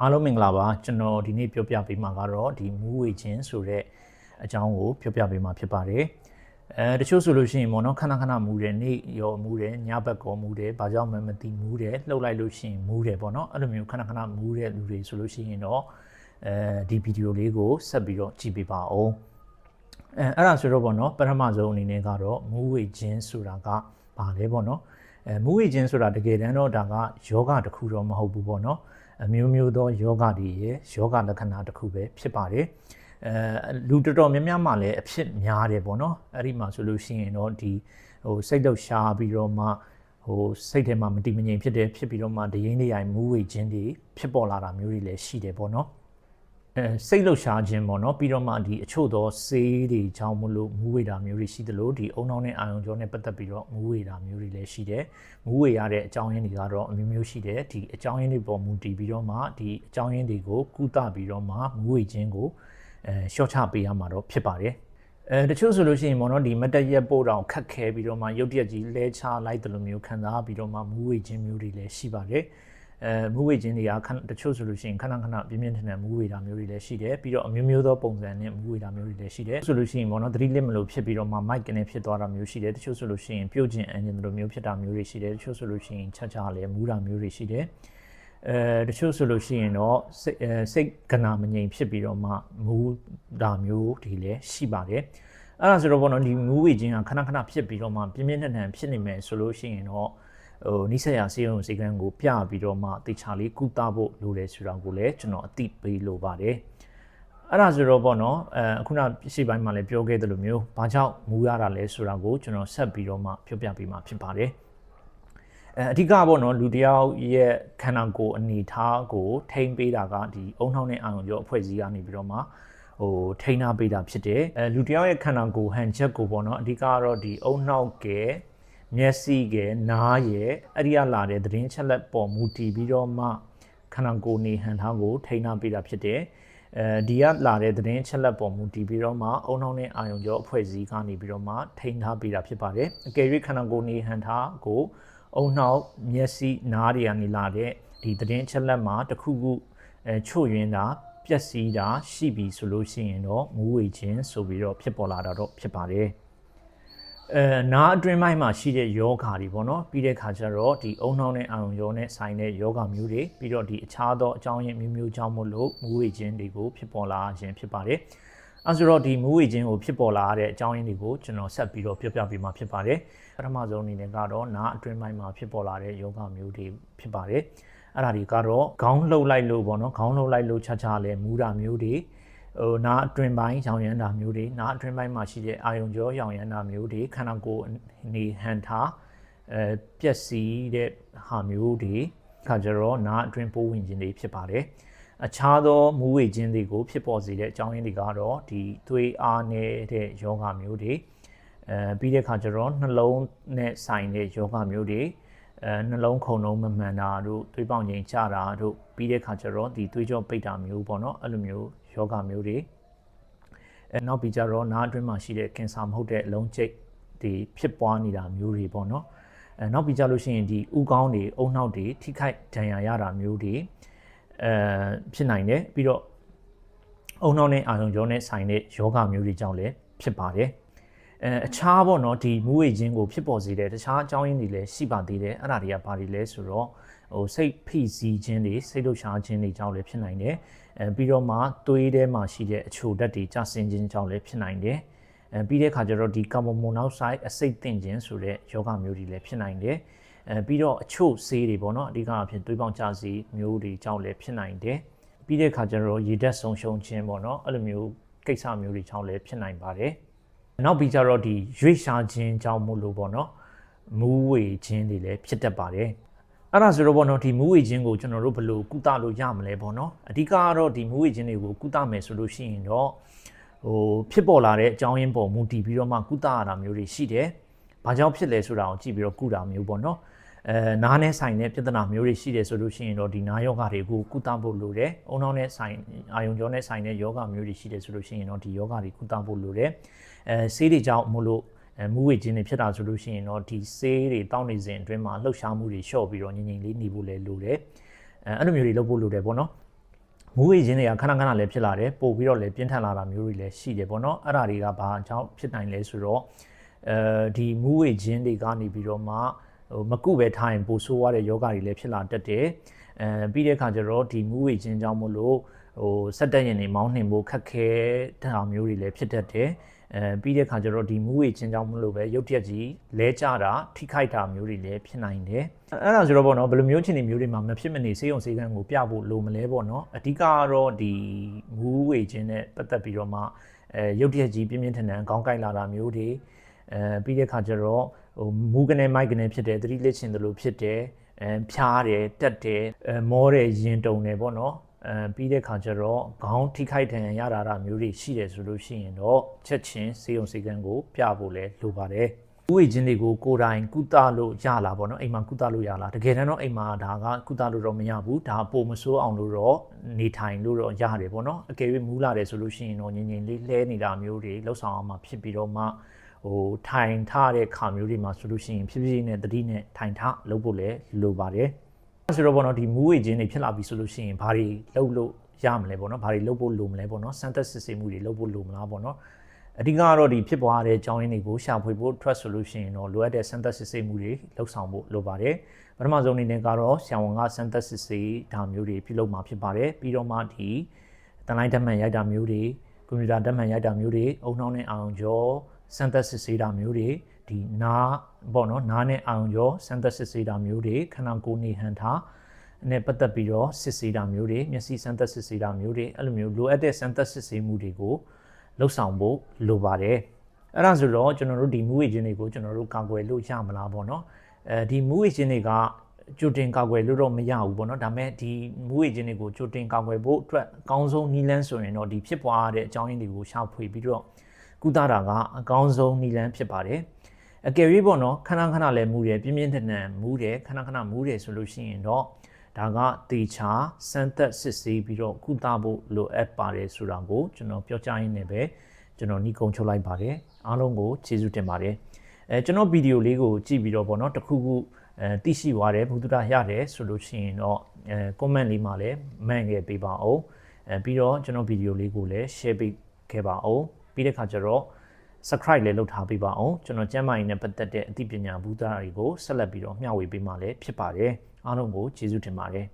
အားလုံးမင်္ဂလာပါကျွန်တော်ဒီနေ့ပြောပြပေးမှာကတော့ဒီမူးဝေခြင်းဆိုတဲ့အကြောင်းကိုပြောပြပေးမှာဖြစ်ပါတယ်တချို့ဆိုလို့ရှိရင်ပေါ့နော်ခဏခဏမူးတယ်နေ့ရောမူးတယ်ညဘက်ကောမူးတယ်ဘာကြောင့်မှမသိမူးတယ်လှုပ်လိုက်လို့ရှိရင်မူးတယ်ပေါ့နော်အဲ့လိုမျိုးခဏခဏမူးတဲ့လူတွေဆိုလို့ရှိရင်တော့ဒီဗီဒီယိုလေးကိုဆက်ပြီးတော့ကြည့်ပေးပါဦးအဲ့ဒါဆိုတော့ပေါ့နော်ပထမဆုံးအနေနဲ့ကတော့မူးဝေခြင်းဆိုတာကဘာလဲပေါ့နော်မူးဝေခြင်းဆိုတာတကယ်တမ်းတော့ဒါကယောဂတစ်ခုတော့မဟုတ်ဘူးပေါ့နော်အမျိုးမျိုးသောယောဂတွေရဲ့ယောဂလက္ခဏာတစ်ခုပဲဖြစ်ပါတယ်လူတော်တော်များများမှလည်းအဖြစ်များတယ်ပေါ့နော်အဲ့ဒီမှာဆိုလို့ရှိရင်တော့ဒီစိတ်လှုပ်ရှားပြီးတော့မှစိတ်ထဲမှာမတည်မငြိမ်ဖြစ်ပြီးတော့မှဒရင်းတွေရိုင်မူးဝေခြင်းတွေဖြစ်ပေါ်လာတာမျိုးတွေလည်းရှိတယ်ပေါ့နော်စိတ်လှုပ်ရှားခြင်းပေါ့နော်ပြီးတော့မှဒီအချို့သောဆေးတွေကြောင့်မလို့မူးဝေတာမျိုးတွေရှိသလိုဒီအုံနောက်နဲ့အာရုံကြောနဲ့ပတ်သက်ပြီးတော့မူးဝေတာမျိုးတွေလည်းရှိတယ်မူးဝေရတဲ့အကြောင်းရင်းတွေကတော့အမျိုးမျိုးရှိတယ်ဒီအကြောင်းရင်းတွေပေါ်မူတည်ပြီးတော့မှဒီအကြောင်းရင်းတွေကိုကုသပြီးတော့မှမူးဝေခြင်းကိုရှော့ချပေးရမှာတော့ဖြစ်ပါတယ်တချို့ဆိုလို့ရှိရင်ပေါ့နော်ဒီမတက်ရက်ပို့တောင်ခက်ခဲပြီးတော့မှရုပ်တရက်ကြီးလဲချလိုက်တယ်လို့မျိုးခံစားပြီးတော့မှမူးဝေခြင်းမျိုးတွေလည်းရှိပါတယ်မူးဝေခြင်းတွေကတချို့ဆိုလို့ရှိရင်ခဏခဏပြင်းပြင်းထန်ထန်မူးဝေတာမျိုးတွေလည်းရှိတယ်ပြီးတော့အမျိုးမျိုးသောပုံစံနဲ့မူးဝေတာမျိုးတွေလည်းရှိတယ်ဆိုလို့ရှိရင်ပေါ့နော်သတိလစ်မလို့ဖြစ်ပြီးတော့မှမိုက်ကနေဖြစ်သွားတာမျိုးရှိတယ်တချို့ဆိုလို့ရှိရင်ပြုတ်ကျင်အန်ဂျင်လိုမျိုးဖြစ်တာမျိုးတွေရှိတယ်တချို့ဆိုလို့ရှိရင်ချက်ချလည်းမူးတာမျိုးတွေရှိတယ်တချို့ဆိုလို့ရှိရင်တော့စိတ်ကနာမငြိမ်ဖြစ်ပြီးတော့မှမူးတာမျိုးတွေလည်းရှိပါတယ်အဲ့ဒါဆိုတော့ပေါ့နော်ဒီမူးဝေခြင်းကခဏခဏဖြစ်ပြီးတော့မှပြင်းပြင်းထန်ထန်ဖြစ်နေမယ်ဆိုလို့ရှိရင်တော့နိစ္စရာစေယုံစေကံကိုပြပြီးတော့မှတေချာလေးကုသဖို့လိုတယ်ဆိုတာကိုလည်းကျွန်တော်အသိပေးလိုပါတယ်အဲ့ဒါဆိုတော့ပေါ့နော်အခုနရှေ့ပိုင်းမှာလည်းပြောခဲ့သလိုမျိုးဘာကြောင့်မူရတာလဲဆိုတာကိုကျွန်တော်ဆက်ပြီးတော့မှပြောပြပေးမှာဖြစ်ပါတယ်အဓိကပေါ့နော်လူတယောက်ရဲ့ခန္ဓာကိုယ်အနေထားကိုထိန်းပေးတာကဒီအုံနှောင်းနဲ့အာရုံကြောအဖွဲ့အစည်းကနေပြီးတော့မှထိန်းထားပေးတာဖြစ်တယ်လူတယောက်ရဲ့ခန္ဓာကိုယ်ဟန်ချက်ကိုပေါ့နော်အဓိကကတော့ဒီအုံနှောက်ကမျက်စိကနားရဲ့အဲ့ဒီကလာတဲ့သတင်းချက်လက်ပေါ်မူတည်ပြီးတော့မှခန္ဓာကိုယ်နေဟန်ထားကိုထိန်းထားပေးတာဖြစ်တယ်ဒီကလာတဲ့သတင်းချက်လက်ပေါ်မူတည်ပြီးတော့မှအုံနှောင်းနဲ့အာရုံကြောအဖွဲ့အစည်းကနေပြီးတော့မှထိန်းထားပေးတာဖြစ်ပါတယ်အကယ်၍ခန္ဓာကိုယ်နေဟန်ထားကိုအုံနှောက်မျက်စိနားတွေကနေလာတဲ့ဒီသတင်းချက်လက်မှာတစ်ခုခုချို့ယွင်းတာပျက်စီးတာရှိပြီဆိုလို့ရှိရင်တော့မူးဝေခြင်းဆိုပြီးတော့ဖြစ်ပေါ်လာတာတော့ဖြစ်ပါတယ်နားအတွင်းပိုင်းမှာရှိတဲ့ယောဂါတွေပေါ့နော်ပြီးတဲ့ခါကျတော့ဒီအုံနှောင်းနဲ့အာရုံကြောနဲ့ဆိုင်တဲ့ယောဂါမျိုးတွေပြီးတော့ဒီအခြားသောအကြောင်းရင်းမျိုးမျိုးကြောင့်မို့လို့မူးဝေခြင်းတွေကိုဖြစ်ပေါ်လာခြင်းဖြစ်ပါတယ်အဲဆိုတော့ဒီမူးဝေခြင်းကိုဖြစ်ပေါ်လာတဲ့အကြောင်းရင်းတွေကိုကျွန်တော်ဆက်ပြီးတော့ပြောပြပေးမှာဖြစ်ပါတယ်ပထမဆုံးအနေနဲ့ကတော့နားအတွင်းပိုင်းမှာဖြစ်ပေါ်လာတဲ့ယောဂါမျိုးတွေဖြစ်ပါတယ်အဲ့ဒါတွေကတော့ခေါင်းလှုပ်လိုက်လို့ပေါ့နော်ခေါင်းလှုပ်လိုက်လို့ချာလဲမူးတာမျိုးတွေနားအတွင်းပိုင်းရောင်ရမ်းတာမျိုးတွေနားအတွင်းပိုင်းမှာရှိတဲ့အာယုံကြောရောင်ရမ်းတာမျိုးတွေခန္ဓာကိုယ်နေဟန်ထားပျက်စီးတဲ့ဟာမျိုးတွေခါကြတော့နားအတွင်းပိုးဝင်ခြင်းတွေဖြစ်ပါတယ်အခြားသောမူးဝေခြင်းတွေကိုဖြစ်ပေါ်စေတဲ့အကြောင်းရင်းတွေကတော့ဒီသွေးအားနေတဲ့ယောဂမျိုးတွေပြီးတဲ့ခါကျတော့နှလုံးနဲ့ဆိုင်တဲ့ယောဂမျိုးတွေနှလုံးခုန်လုံးမမှန်တာတို့သွေးပေါင်ချိန်ကျတာတို့ပြီးတဲ့ခါကျတော့ဒီသွေးကြောပိတ်တာမျိုးပေါ့နော်အဲ့လိုမျိုးယောဂမျိုးတွေနောက်ပြီးကြတော့နားအတွင်းမှာရှိတဲ့ကင်ဆာမဟုတ်တဲ့အလုံးကျိတ်တွေဖြစ်ပွားနေတာမျိုးတွေပေါ့နော်နောက်ပြီးကြလို့ရှိရင်ဒီဥကောင်းတွေအုံနှောက်တွေထိခိုက်ဒဏ်ရာရတာမျိုးတွေဖြစ်နိုင်တယ်ပြီးတော့အုံနှောက်နဲ့အာရုံကြောနဲ့ဆိုင်တဲ့ယောဂမျိုးတွေကြောင့်လည်းဖြစ်ပါတယ်အခြားပေါ့နော်ဒီမူးဝေခြင်းကိုဖြစ်ပေါ်စေတဲ့တခြားအကြောင်းရင်းတွေလည်းရှိပါသေးတယ်အဲ့ဒါတွေကဘာတွေလဲဆိုတော့စိတ်ဖိစီးခြင်းတွေစိတ်လှုပ်ရှားခြင်းတွေကြောင့်လည်းဖြစ်နိုင်တယ်ပြီးတော့မှသွေးထဲမှာရှိတဲ့အချိုဓာတ်တွေကျဆင်းခြင်းကြောင့်လည်းဖြစ်နိုင်တယ်ပြီးတဲ့အခါကျတော့ဒီကာဗွန်မိုနောက်ဆိုက်အဆိပ်သင့်ခြင်းဆိုတဲ့ယောဂမျိုးတွေလည်းဖြစ်နိုင်တယ်ပြီးတော့အချို့ဆေးတွေပေါ့နော်အဓိကအဖြစ်သွေးပေါင်ကျစေမျိုးတွေကြောင့်လည်းဖြစ်နိုင်တယ်ပြီးတဲ့အခါကျတော့ရေဓာတ်ဆုံးရှုံးခြင်းပေါ့နော်အဲ့လိုမျိုးကိစ္စမျိုးတွေကြောင့်လည်းဖြစ်နိုင်ပါတယ်နောက်ပြီးကြတော့ဒီရွေ့ရှားခြင်းကြောင့်မို့လို့ပေါ့နော်မူးဝေခြင်းတွေလည်းဖြစ်တတ်ပါတယ်အဲ့ဒါဆိုတော့ပေါ့နော်ဒီမူးဝေခြင်းကိုကျွန်တော်တို့ဘယ်လိုကုသလို့ရမလဲပေါ့နော်အဓိကကတော့ဒီမူးဝေခြင်းတွေကိုကုသမယ်ဆိုလို့ရှိရင်တော့ဖြစ်ပေါ်လာတဲ့အကြောင်းရင်းပေါ်မူတည်ပြီးတော့မှကုသရတာမျိုးတွေရှိတယ်။ဘာကြောင့်ဖြစ်လဲဆိုတာကိုကြည့်ပြီးတော့ကုတာမျိုးပေါ့နော်။နားနဲ့ဆိုင်တဲ့ပြဿနာမျိုးတွေရှိတယ်ဆိုလို့ရှိရင်တော့ဒီနားယောဂတွေကိုကုသဖို့လိုတယ်။အုံနှောင်းနဲ့ဆိုင်အာယုံကြောနဲ့ဆိုင်တဲ့ယောဂမျိုးတွေရှိတယ်ဆိုလို့ရှိရင်တော့ဒီယောဂတွေကုသဖို့လိုတယ်။ဆေးတွေကြောင့်မို့လို့မူးဝေခြင်းတွေဖြစ်တာဆိုလို့ရှိရင်တော့ဒီဆေးတွေတောက်နေစဉ်အတွင်းမှာလှုပ်ရှားမှုတွေလျှော့ပြီးတော့ငြိမ်ငြိမ်လေးနေဖို့လည်းလိုတယ်။အဲ့လိုမျိုးတွေလုပ်ဖို့လိုတယ်ပေါ့နော်။ မူးဝေခြင်းတွေကခဏခဏလည်းဖြစ်လာတယ်ပို့ပြီးတော့လည်းပြင်းထန်လာတာမျိုးတွေလည်းရှိတယ်ပေါ့နော်အဲ့ဒါတွေကဘာအကြောင်းဖြစ်နိုင်လဲဆိုတော့ဒီမူးဝေခြင်းတွေကနေပြီးတော့မှမကုပဲထားရင်ပိုဆိုးရတဲ့ယောဂတွေလည်းဖြစ်လာတတ်တယ်ပြီးတဲ့အခါကျတော့ဒီမူးဝေခြင်းကြောင့်မို့လို့စက်တက်ရင်တွေမောင်းနှင်ဖို့ခက်ခဲတာမျိုးတွေလည်းဖြစ်တတ်တယ်ပြီးတဲ့အခါကျတော့ဒီမူးဝေခြင်းကြောင့်မလို့ပဲရုပ်တရက်ကြီးလဲကျတာထိခိုက်တာမျိုးတွေလည်းဖြစ်နိုင်တယ်အဲ့ဒါဆိုတော့ပေါ့နော်ဘယ်လိုမျိုးအခြေအနေမျိုးတွေမှာမဖြစ်မနေစေုံစေကန်းကိုပြဖို့လိုမလဲပေါ့နော်အဓိကတော့ဒီမူးဝေခြင်းနဲ့ပတ်သက်ပြီးတော့မှရုပ်တရက်ကြီးပြင်းပြင်းထန်ထန်ခေါင်းကိုက်လာတာမျိုးတွေပြီးတဲ့အခါကျတော့မူးကနေမိုက်ကနေဖြစ်တယ်သတိလစ်ချင်တယ်လို့ဖြစ်တယ်ဖြားတယ်တက်တယ်မောတယ်ရင်တုံတယ်ပေါ့နော်ပြီးတဲ့ခါကျတော့ခေါင်းထိခိုက်ဒဏ်ရာရတာမျိုးတွေရှိတယ်ဆိုလို့ရှိရင်တော့ချက်ချင်းစေုံစေကန်းကိုပြဖို့လဲလိုပါတယ်ဥဝေခြင်းတွေကိုကိုယ်တိုင်ကုသလို့ရလာပေါ့နော်အိမ်မှာကုသလို့ရလာတကယ်တမ်းတော့အိမ်မှာဒါကကုသလို့တော့မရဘူးဒါပိုမဆိုးအောင်လို့တော့နေထိုင်လို့တော့ရတယ်ပေါ့နော်အကယ်၍မူးလာတယ်ဆိုလို့ရှိရင်တော့ငြိမ်ငြိမ်လေးလှဲနေတာမျိုးတွေလှုပ်ဆောင်အောင်မှဖြစ်ပြီးတော့မှထိုင်ထတဲ့ခါမျိုးတွေမှာဆိုလို့ရှိရင်ဖြည်းဖြည်းနဲ့တတိနဲ့ထိုင်ထလုပ်ဖို့လဲလိုပါတယ်ဆိုတော့ပေါ့နော်ဒီမူးဝေခြင်းတွေဖြစ်လာပြီဆိုလို့ရှိရင်ဘာတွေလုပ်လို့ရမလဲပေါ့နော်ဘာတွေလုပ်ဖို့လိုမလဲပေါ့နော်စမ်းသပ်စစ်ဆေးမှုတွေလုပ်ဖို့လိုမလားပေါ့နော်အဓိကတော့ဒီဖြစ်ပွားတဲ့အကြောင်းရင်းတွေကိုရှာဖွေဖို့ထွက်ဆိုလို့ရှိရင်တော့လိုအပ်တဲ့စမ်းသပ်စစ်ဆေးမှုတွေလုပ်ဆောင်ဖို့လိုပါတယ်ပထမဆုံးအနေနဲ့ကတော့ဆရာဝန်ကစမ်းသပ်စစ်ဆေးတာမျိုးတွေပြုလုပ်မှာဖြစ်ပါတယ်ပြီးတော့မှဒီတန်လိုက်ဓာတ်မှန်ရိုက်တာမျိုးတွေကွန်ပျူတာဓာတ်မှန်ရိုက်တာမျိုးတွေအုံနှောင်းနဲ့အောင်ကျော်စမ်းသပ်စစ်ဆေးတာမျိုးတွေဒီနားပေါ့နော်နားနဲ့အောင်ကျော်စမ်းသပ်စစ်ဆေးတာမျိုးတွေခန္ဓာကိုယ်နေဟန်ထားနဲ့ပတ်သက်ပြီးတော့စစ်ဆေးတာမျိုးတွေမျက်စိစမ်းသပ်စစ်ဆေးတာမျိုးတွေအဲ့လိုမျိုးလိုအပ်တဲ့စမ်းသပ်စစ်ဆေးမှုတွေကိုလှုပ်ဆောင်ဖို့လိုပါတယ်အဲ့ဒါဆိုတော့ကျွန်တော်တို့ဒီမူးဝေခြင်းတွေကိုကျွန်တော်တို့ကာကွယ်လို့ရမလားပေါ့နော်ဒီမူးဝေခြင်းတွေကကြိုတင်ကာကွယ်လို့တော့မရဘူးပေါ့နော်ဒါပေမဲ့ဒီမူးဝေခြင်းတွေကိုကြိုတင်ကာကွယ်ဖို့အတွက်အကောင်းဆုံးနည်းလမ်းဆိုရင်တော့ဒီဖြစ်ပွားတဲ့အကြောင်းရင်းတွေကိုရှာဖွေပြီးတော့ကုသတာကအကောင်းဆုံးနည်းလမ်းဖြစ်ပါတယ်အကယ်၍ပေါ့နော်ခဏခဏလည်းမူးတယ်ပြင်းပြင်းထန်ထန်မူးတယ်ခဏခဏမူးတယ်ဆိုလို့ရှိရင်တော့ဒါကတေချာစမ်းသက်စစ်ဆေးပြီးတော့ကုသဖို့လိုအပ်ပါတယ်ဆိုတာကိုကျွန်တော်ပြောကြားရင်းနဲ့ပဲကျွန်တော်ညီကုံချုပ်လိုက်ပါတယ်အားလုံးကိုကျေးဇူးတင်ပါတယ်ကျွန်တော်ဗီဒီယိုလေးကိုကြည့်ပြီးတော့ပေါ့နော်တခုခုသိရှိသွားတယ်ဘုဒ္ဓတာရတယ်ဆိုလို့ရှိရင်တော့comment လေးမှာလည်းမှန်ခဲ့ပေးပါအောင်ပြီးတော့ကျွန်တော်ဗီဒီယိုလေးကိုလည်း share ပေးခဲ့ပါအောင်ပြီးတဲ့ခါကျတော့ subscribe လည်းလုပ်ထားပေးပါအောင်ကျွန်တော်ကျမ်းမာရေးနဲ့ပတ်သက်တဲ့အသိပညာဘုဒ္ဓတွေကိုဆက်လက်ပြီးတော့မျှဝေပေးမှာလည်းဖြစ်ပါတယ်အားလုံးကိုကျေးဇူးတင်ပါတယ်